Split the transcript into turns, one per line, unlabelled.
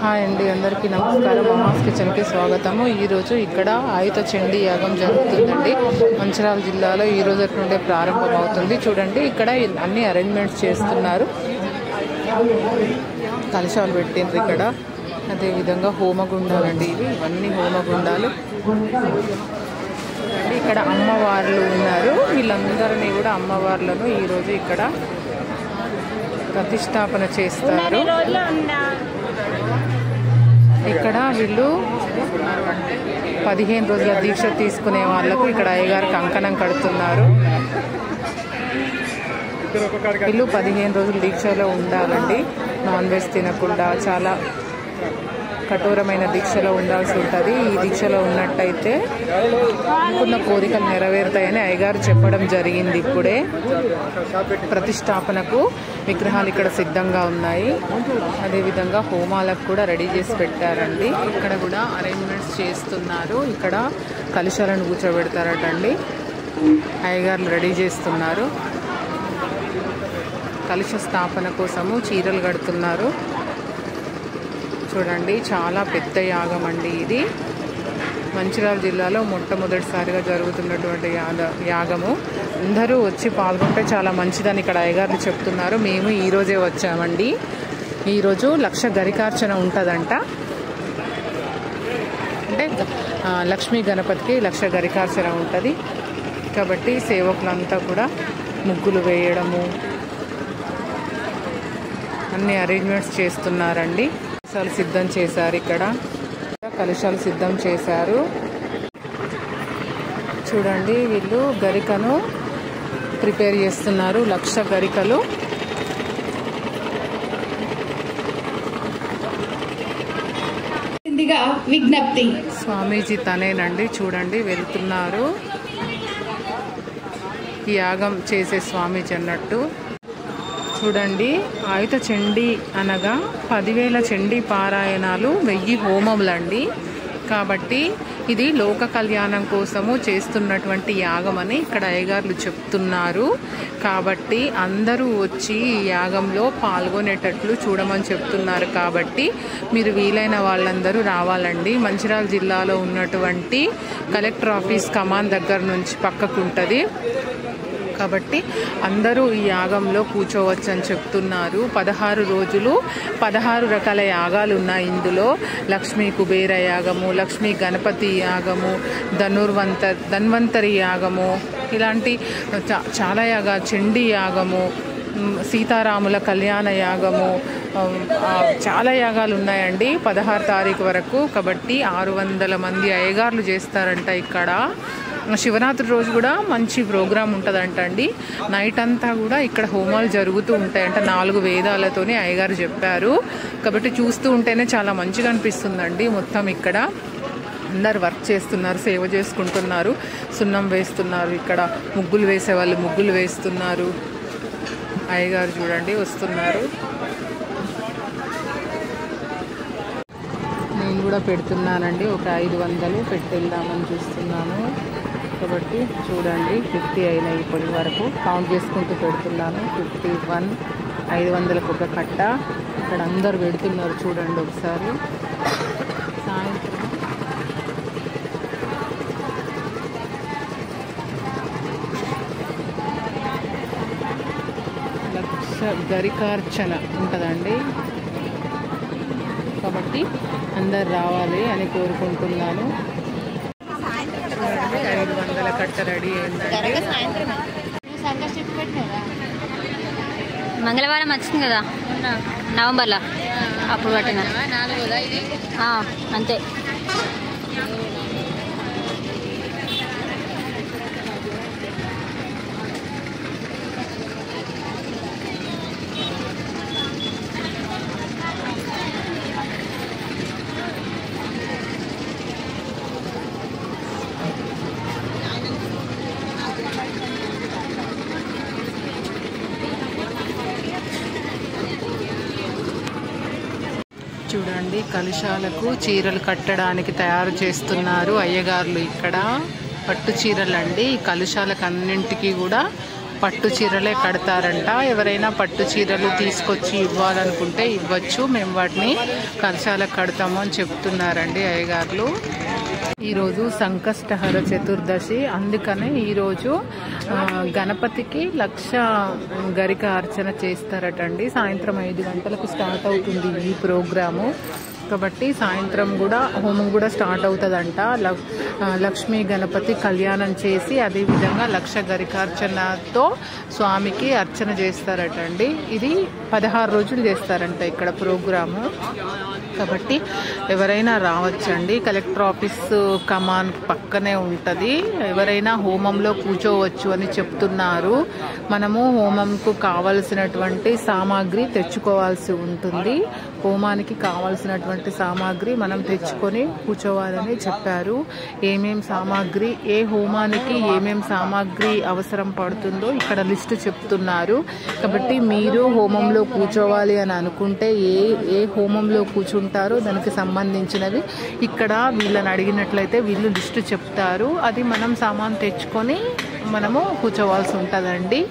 Hi అండి, అందరికీ నమస్కారం. మహాస్ కిచెన్కి స్వాగతము. ఈరోజు ఇక్కడ ఆయుధ చండీ యాగం జరుగుతుందండి. మంచిర్యాల జిల్లాలో ఈ రోజు నుండే ప్రారంభమవుతుంది. చూడండి, ఇక్కడ అన్ని అరేంజ్మెంట్స్ చేస్తున్నారు. కలశాలు పెట్టిండ్రు ఇక్కడ. అదేవిధంగా హోమగుండాలండి ఇవన్నీ హోమగుండాలు. ఇక్కడ అమ్మవార్లు ఉన్నారు. వీళ్ళందరినీ కూడా అమ్మవార్లను ఈరోజు ఇక్కడ ప్రతిష్టాపన చేస్తారు. ఇక్కడ వీళ్ళు 15 రోజుల దీక్ష తీసుకునే వాళ్ళకు ఇక్కడ అయ్యగారు కంకణం కడుతున్నారు. వీళ్ళు 15 రోజులు దీక్షలో ఉండాలండి. నాన్ వెజ్ తినకుండా చాలా కఠోరమైన దీక్షలో ఉండాల్సి ఉంటుంది. ఈ దీక్షలో ఉన్నట్టయితే అనుకున్న కోరికలు నెరవేరుతాయని అయ్యగారు చెప్పడం జరిగింది. ఇప్పుడే ప్రతిష్టాపనకు విగ్రహాలు ఇక్కడ సిద్ధంగా ఉన్నాయి. అదేవిధంగా హోమాలకు కూడా రెడీ చేసి పెట్టారండి. ఇక్కడ కూడా అరేంజ్మెంట్స్ చేస్తున్నారు. ఇక్కడ కలశాలను కూర్చోబెడతారటండి. అయ్యగారులు రెడీ చేస్తున్నారు. కలశ స్థాపన కోసము చీరలు కడుతున్నారు. చూడండి, చాలా పెద్ద యాగం అండి ఇది. మంచిర్యాల జిల్లాలో మొట్టమొదటిసారిగా జరుగుతున్నటువంటి యాగము. అందరూ వచ్చి పాల్గొంటే చాలా మంచిదని ఇక్కడ అయ్యగారులు చెప్తున్నారు. మేము ఈరోజే వచ్చామండి. ఈరోజు 1,00,000 గరికార్చన ఉంటుందంట. అంటే లక్ష్మీ గణపతికి 1,00,000 గరికార్చన ఉంటుంది. కాబట్టి సేవకులంతా కూడా ముగ్గులు వేయడము అన్ని అరేంజ్మెంట్స్ చేస్తున్నారండి. కలశాలు సిద్ధం చేశారు. ఇక్కడ కలశాలు సిద్ధం చేశారు. చూడండి, వీళ్ళు గరికను ప్రిపేర్ చేస్తున్నారు. 1,00,000 గరికలు.
విజ్ఞప్తి.
స్వామీజీ తనేనండి. చూడండి, వెళ్తున్నారు. ఈ యాగం చేసే స్వామీజీ అన్నట్టు. చూడండి, ఆయుధ చండీ అనగా 10,000 చండీ పారాయణాలు, 1000 హోమములండి. కాబట్టి ఇది లోక కళ్యాణం కోసము చేస్తున్నటువంటి యాగం అని ఇక్కడ అయ్యగారులు చెప్తున్నారు. కాబట్టి అందరూ వచ్చి ఈ యాగంలో పాల్గొనేటట్లు చూడమని చెప్తున్నారు. కాబట్టి మీరు వీలైన వాళ్ళందరూ రావాలండి. మంచిర్యాల జిల్లాలో ఉన్నటువంటి కలెక్టర్ ఆఫీస్ కమాన్ దగ్గర నుంచి పక్కకు ఉంటుంది. కాబట్టి అందరూ ఈ యాగంలో కూర్చోవచ్చు అని చెప్తున్నారు. 16 రోజులు 16 రకాల యాగాలు ఉన్నాయి ఇందులో. లక్ష్మీ కుబేర యాగము, లక్ష్మీ గణపతి యాగము, ధన్వంతరి యాగము, ఇలాంటి చాలా యాగాలు, చండీ యాగము, సీతారాముల కళ్యాణ యాగము, చాలా యాగాలు ఉన్నాయండి 16 తారీఖు వరకు. కాబట్టి 600 మంది అయ్యగారులు చేస్తారంట ఇక్కడ. శివరాత్రి రోజు కూడా మంచి ప్రోగ్రాం ఉంటుందంట అండి. నైట్ అంతా కూడా ఇక్కడ హోమాలు జరుగుతూ ఉంటాయంట. 4 వేదాలతోనే అయ్యగారు చెప్పారు. కాబట్టి చూస్తూ ఉంటేనే చాలా మంచిగా అనిపిస్తుందండి. మొత్తం ఇక్కడ అందరు వర్క్ చేస్తున్నారు, సేవ చేసుకుంటున్నారు, సున్నం వేస్తున్నారు. ఇక్కడ ముగ్గులు వేసేవాళ్ళు ముగ్గులు వేస్తున్నారు. అయ్యగారు చూడండి వస్తున్నారు. నేను కూడా పెడుతున్నానండి. ఒక 500 పెట్టెళ్దామని చూస్తున్నాను. కాబట్టి చూడండి, 50 అయినాయి ఇప్పటి వరకు. కౌంట్ చేసుకుంటూ పెడుతున్నాను. 51, 500కు ఒక కట్ట. ఇక్కడ అందరు పెడుతున్నారు. చూడండి ఒకసారి. సాయంత్రం 1,00,000 గరికార్చన ఉంటుందండి. కాబట్టి అందరు రావాలి అని కోరుకుంటున్నాను. 500 కట్ట రెడీ అయిందండి.
మంగళవారం వచ్చింది కదా నవంబర్లో, అప్పుడు పట్టిన అంతే.
చూడండి, కలశాలకు చీరలు కట్టడానికి తయారు చేస్తున్నారు అయ్యగారులు. ఇక్కడ పట్టు చీరలు అండి. ఈ కలశాలకు అన్నింటికి కూడా పట్టు చీరలే కడతారంట. ఎవరైనా పట్టు చీరలు తీసుకొచ్చి ఇవ్వాలనుకుంటే ఇవ్వచ్చు, మేము వాటిని కలశాలకు కడతాము అని చెప్తున్నారండి అయ్యగారులు. ఈరోజు సంకష్టహర చతుర్దశి, అందుకనే ఈరోజు గణపతికి 1,00,000 గరిక అర్చన చేస్తారటండి. సాయంత్రం 5 గంటలకు స్టార్ట్ అవుతుంది ఈ ప్రోగ్రాము. కాబట్టి సాయంత్రం కూడా హోమం కూడా స్టార్ట్ అవుతుందంట. లక్ష్మీ గణపతి కళ్యాణం చేసి అదేవిధంగా 1,00,000 గరికార్చనతో స్వామికి అర్చన చేస్తారటండి. ఇది 16 రోజులు చేస్తారంట ఇక్కడ ప్రోగ్రాము. కాబట్టి ఎవరైనా రావచ్చండి. కలెక్టర్ ఆఫీస్ కమాన్ పక్కనే ఉంటుంది. ఎవరైనా హోమంలో కూర్చోవచ్చు అని చెప్తున్నారు. మనము హోమంకు కావలసినటువంటి సామాగ్రి తెచ్చుకోవాల్సి ఉంటుంది. హోమానికి కావాల్సినటువంటి సామాగ్రి మనం తెచ్చుకొని కూర్చోవాలని చెప్పారు. ఏమేం సామాగ్రి, ఏ హోమానికి ఏమేం సామాగ్రి అవసరం పడుతుందో ఇక్కడ లిస్టు చెప్తున్నారు. కాబట్టి మీరు హోమంలో కూర్చోవాలి అని అనుకుంటే ఏ హోమంలో కూర్చుంటారో దానికి సంబంధించినవి ఇక్కడ వీళ్ళని అడిగినట్లయితే వీళ్ళు లిస్టు చెప్తారు. అది మనం సామాన్ తెచ్చుకొని మనము కూర్చోవాల్సి ఉంటుందండి.